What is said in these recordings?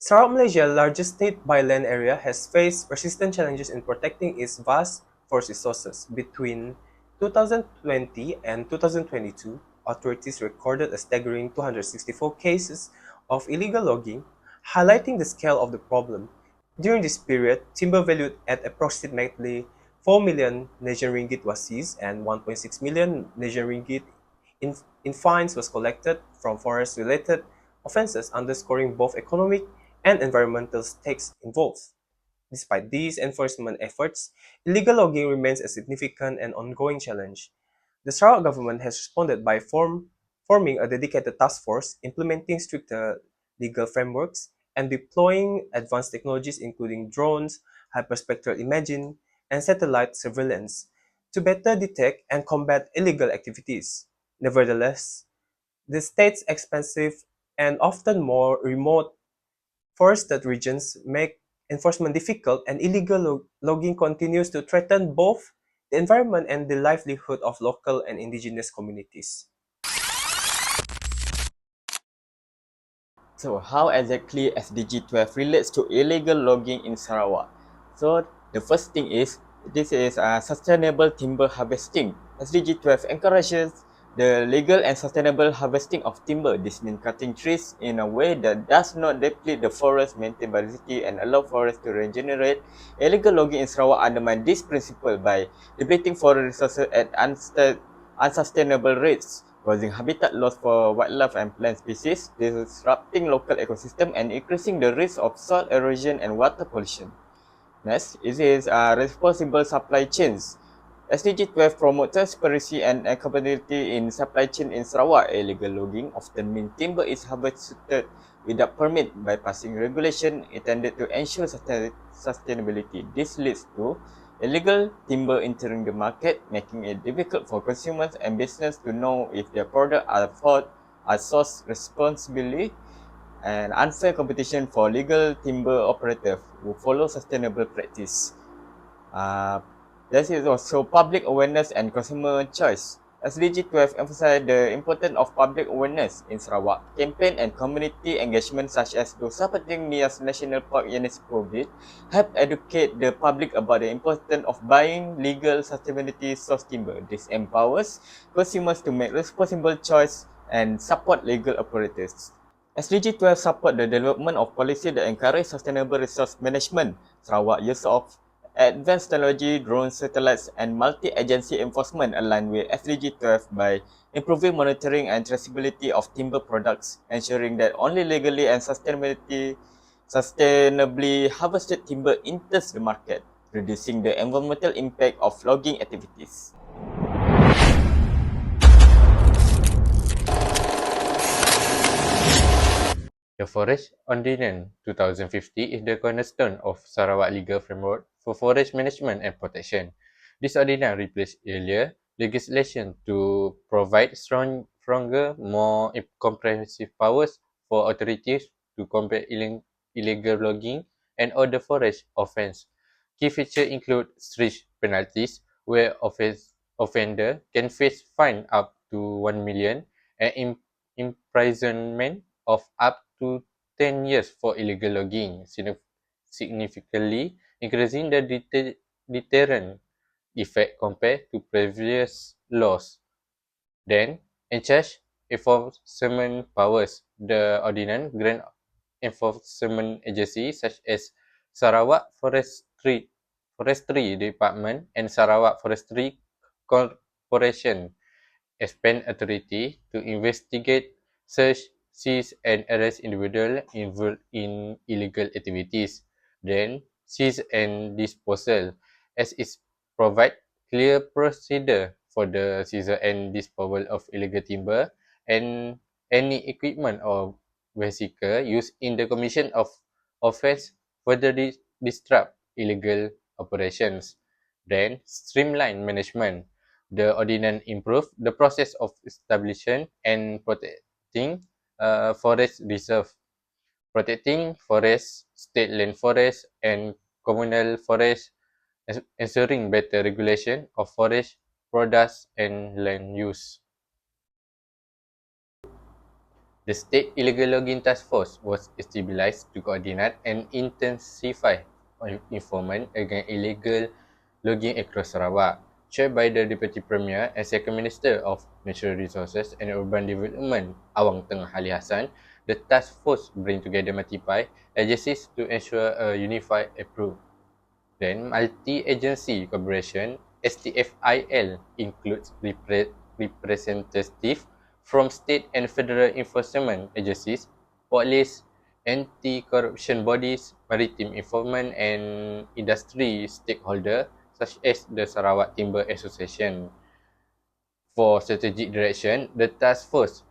Sarawak, Malaysia, largest state by land area, has faced persistent challenges in protecting its vast forest resources. Between 2020 and 2022, authorities recorded a staggering 264 cases of illegal logging, highlighting the scale of the problem. During this period, timber valued at approximately 4 million Nigerian ringgit was seized and 1.6 million Nigerian ringgit in fines was collected from forest-related offenses, underscoring both economic and environmental stakes involved. Despite these enforcement efforts, illegal logging remains a significant and ongoing challenge. The Sarawak government has responded by forming a dedicated task force, implementing stricter legal frameworks, and deploying advanced technologies including drones, hyperspectral imaging, and satellite surveillance to better detect and combat illegal activities. Nevertheless, the state's expansive and often more remote forested regions make enforcement difficult, and illegal logging continues to threaten both the environment and the livelihood of local and indigenous communities. So how exactly SDG 12 relates to illegal logging in Sarawak? So the first thing is, this is sustainable timber harvesting. SDG 12 encourages the legal and sustainable harvesting of timber. This means cutting trees in a way that does not deplete the forest, maintain biodiversity, and allow forests to regenerate. Illegal logging in Sarawak undermines this principle by depleting forest resources at unsustainable rates, causing habitat loss for wildlife and plant species, disrupting local ecosystem, and increasing the risk of soil erosion and water pollution. Next, it is responsible supply chains. SDG 12 promotes transparency and accountability in supply chain in Sarawak. Illegal logging often means timber is harvested without permit, bypassing regulation intended to ensure sustainability. This leads to illegal timber entering the market, making it difficult for consumers and business to know if their products are sourced responsibly, and unfair competition for legal timber operators who follow sustainable practice. Uh, there is also public awareness and consumer choice. SDG 12 emphasized the importance of public awareness in Sarawak. Campaign and community engagement such as those supporting Nias National Park UNESCO bid help educate the public about the importance of buying legal sustainability source timber. This empowers consumers to make responsible choice and support legal operators. SDG 12 support the development of policy that encourage sustainable resource management. Sarawak use of advanced technology, drones, satellites, and multi-agency enforcement align with SDG 12 by improving monitoring and traceability of timber products, ensuring that only legally and sustainably harvested timber enters the market, reducing the environmental impact of logging activities. The Forest Ordinance 2050 is the cornerstone of Sarawak legal framework for forest management and protection. This ordinance replaced earlier legislation to provide stronger, more comprehensive powers for authorities to combat illegal logging and other forest offence. Key features include strict penalties, where offender can face fine up to 1 million and imprisonment of up to 10 years for illegal logging, significantly increasing the deterrent effect compared to previous laws. Then, enlarge enforcement powers. The ordinance grant enforcement agencies such as Sarawak Forestry Department and Sarawak Forestry Corporation expand authority to investigate, search, seize, and arrest individuals involved in illegal activities. Then, seize and disposal, as it provide clear procedure for the seizure and disposal of illegal timber and any equipment or vehicle used in the commission of offence further disrupt illegal operations. Then, streamline management. The ordinance improved the process of establishing and protecting forest reserve, protecting forests, state land forests, and communal forests, ensuring better regulation of forest products and land use. The State Illegal Logging Task Force was established to coordinate and intensify enforcement against illegal logging across Sarawak. Chaired by the Deputy Premier and Second Minister of Natural Resources and Urban Development, Awang Tengah Ali Hassan, the task force bring together multiple agencies to ensure a unified approach. Then, multi-agency cooperation (STFIL) includes representatives from state and federal enforcement agencies, police, anti-corruption bodies, maritime enforcement, and industry stakeholders such as the Sarawak Timber Association. For strategic direction, the task force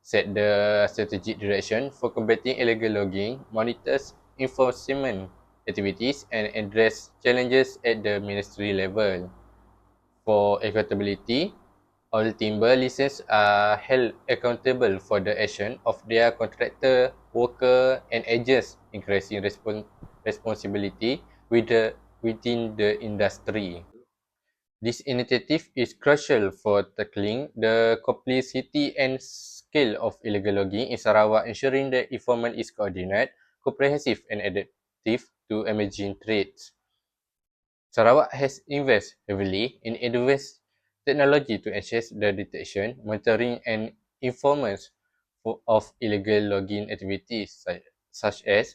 set the strategic direction for combating illegal logging, monitors enforcement activities, and address challenges at the ministry level. For accountability, all timber licenses are held accountable for the action of their contractor, worker, and agents, increasing responsibility within the industry. This initiative is crucial for tackling the complexity and scale of illegal logging in Sarawak, ensuring that enforcement is coordinated, comprehensive, and adaptive to emerging threats. Sarawak has invested heavily in advanced technology to enhance the detection, monitoring, and enforcement of illegal logging activities, such as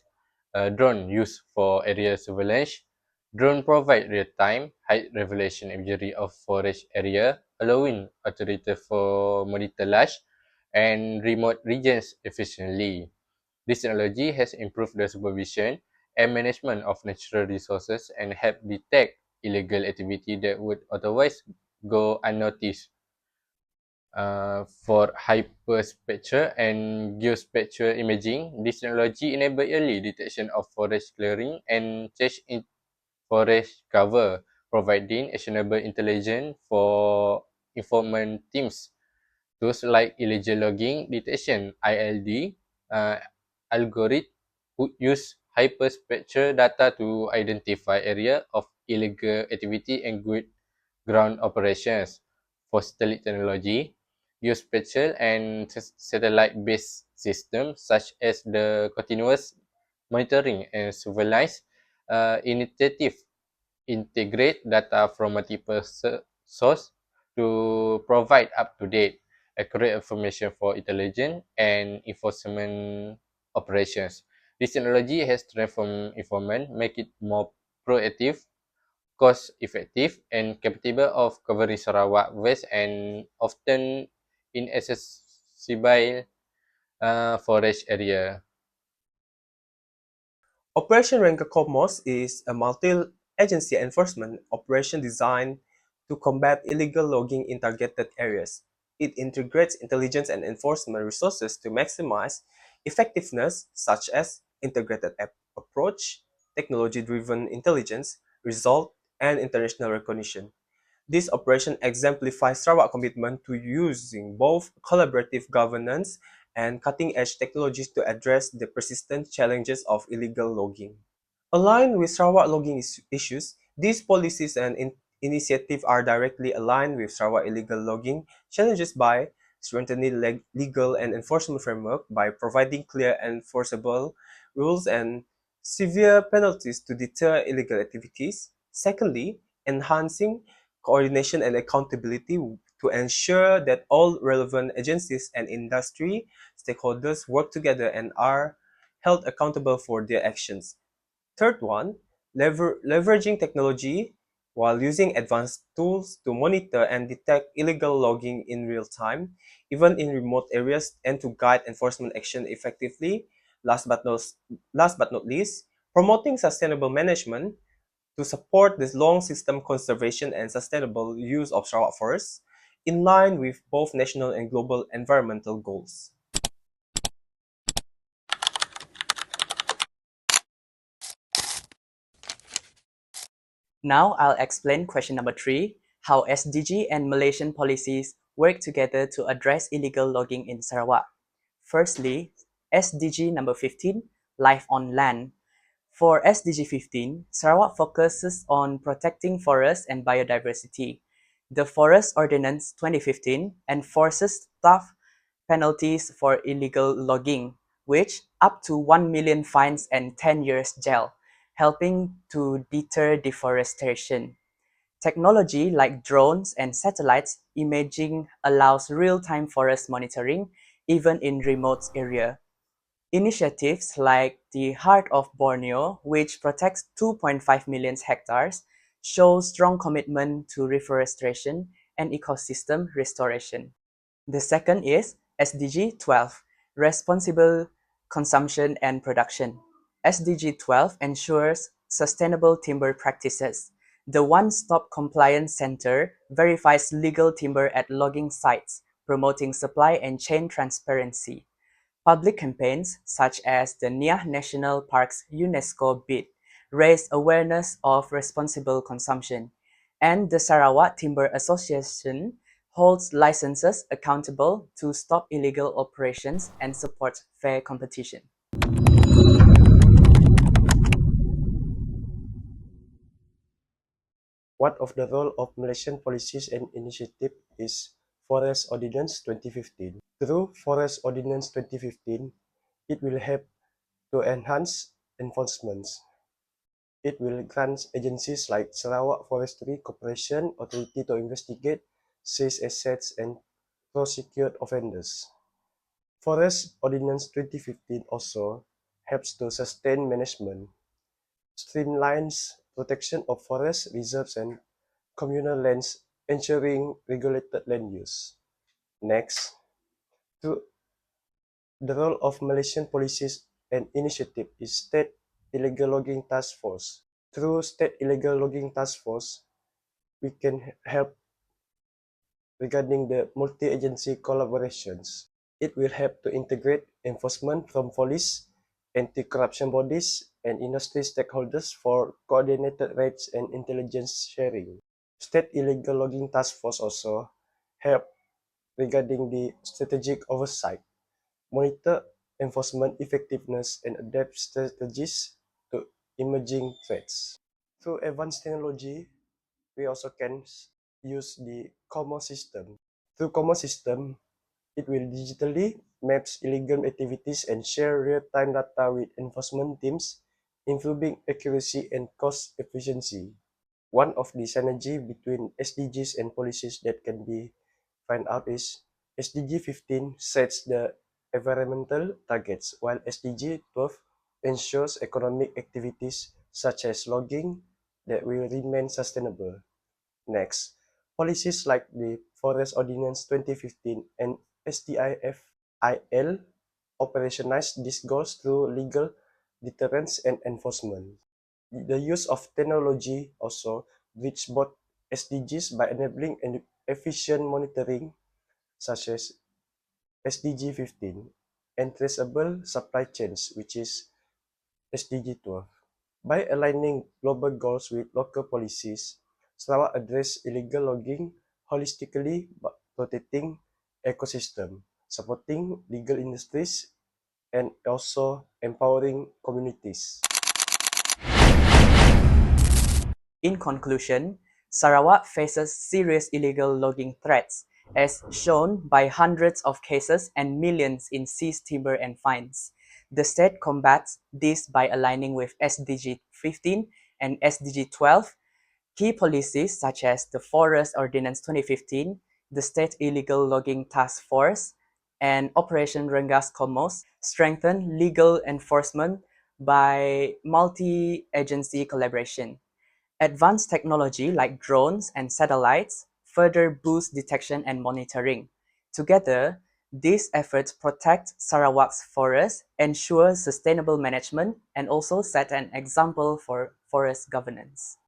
drone used for area surveillance. Drone provide real-time, high-resolution imagery of forest area, allowing authorities to monitor large and remote regions efficiently. This technology has improved the supervision and management of natural resources and helped detect illegal activity that would otherwise go unnoticed. For hyperspectral and geospatial imaging, this technology enables early detection of forest clearing and change in forest cover, providing actionable intelligence for informant teams. Tools like illegal logging detection (ILD) algorithm use hyperspectral data to identify areas of illegal activity and good ground operations. For satellite technology, geospatial and satellite-based systems such as the continuous monitoring and surveillance initiative integrate data from multiple sources to provide up-to-date, accurate information for intelligence and enforcement operations. This technology has transformed enforcement, make it more proactive, cost-effective, and capable of covering Sarawak vast and often inaccessible forest area. Operation Rengkakomos is a multi-agency enforcement operation designed to combat illegal logging in targeted areas. It integrates intelligence and enforcement resources to maximize effectiveness, such as integrated approach, technology-driven intelligence, result, and international recognition. This operation exemplifies Sarawak's commitment to using both collaborative governance and cutting-edge technologies to address the persistent challenges of illegal logging. Aligned with Sarawak logging issues, these policies and initiatives are directly aligned with Sarawak illegal logging challenges by strengthening legal and enforcement framework by providing clear enforceable rules and severe penalties to deter illegal activities. Secondly, enhancing coordination and accountability to ensure that all relevant agencies and industry stakeholders work together and are held accountable for their actions. Third one, leveraging technology while using advanced tools to monitor and detect illegal logging in real time, even in remote areas, and to guide enforcement action effectively. Last but not, last but not least, promoting sustainable management to support this long system conservation and sustainable use of Sarawak forests in line with both national and global environmental goals. Now I'll explain question number 3, how SDG and Malaysian policies work together to address illegal logging in Sarawak. Firstly, SDG number 15, Life on Land. For SDG 15, Sarawak focuses on protecting forests and biodiversity. The Forest Ordinance 2015 enforces tough penalties for illegal logging, which up to 1 million fines and 10 years jail, helping to deter deforestation. Technology like drones and satellites imaging allows real-time forest monitoring even in remote areas. Initiatives like the Heart of Borneo, which protects 2.5 million hectares, show strong commitment to reforestation and ecosystem restoration. The second is SDG 12, Responsible Consumption and Production. SDG 12 ensures sustainable timber practices. The One-Stop Compliance Center verifies legal timber at logging sites, promoting supply and chain transparency. Public campaigns, such as the Niah National Park's UNESCO bid, raise awareness of responsible consumption, and the Sarawak Timber Association holds licenses accountable to stop illegal operations and support fair competition. One of the role of Malaysian policies and initiative is Forest Ordinance 2015. Through Forest Ordinance 2015, it will help to enhance enforcement. It will grant agencies like Sarawak Forestry Corporation authority to investigate, seize assets, and prosecute offenders. Forest Ordinance 2015 also helps to sustain management, streamlines protection of forest reserves and communal lands, ensuring regulated land use. Next, to the role of Malaysian policies and initiative is State Illegal Logging Task Force. Through State Illegal Logging Task Force, we can help regarding the multi-agency collaborations. It will help to integrate enforcement from police, anti-corruption bodies, and industry stakeholders for coordinated raids and intelligence sharing. State Illegal Logging Task Force also help regarding the strategic oversight, monitor enforcement effectiveness, and adapt strategies to emerging threats. Through advanced technology, we also can use the common system. Through common system, it will digitally maps illegal activities and share real-time data with enforcement teams, improving accuracy and cost efficiency. One of the synergy between SDGs and policies that can be find out is SDG 15 sets the environmental targets, while SDG 12 ensures economic activities such as logging that will remain sustainable. Next, policies like the Forest Ordinance 2015 and STIFIL operationalize these goals through legal deterrence and enforcement. The use of technology also reach both SDGs by enabling an efficient monitoring, such as SDG 15, and traceable supply chains, which is SDG 12. By aligning global goals with local policies, Sarawak address illegal logging holistically by protecting ecosystem, supporting legal industries, and also empowering communities. In conclusion, Sarawak faces serious illegal logging threats, as shown by hundreds of cases and millions in seized timber and fines. The state combats this by aligning with SDG 15 and SDG 12. Key policies such as the Forest Ordinance 2015, the State Illegal Logging Task Force, and Operation Rengas Komos strengthen legal enforcement by multi-agency collaboration. Advanced technology like drones and satellites further boost detection and monitoring. Together, these efforts protect Sarawak's forests, ensure sustainable management, and also set an example for forest governance.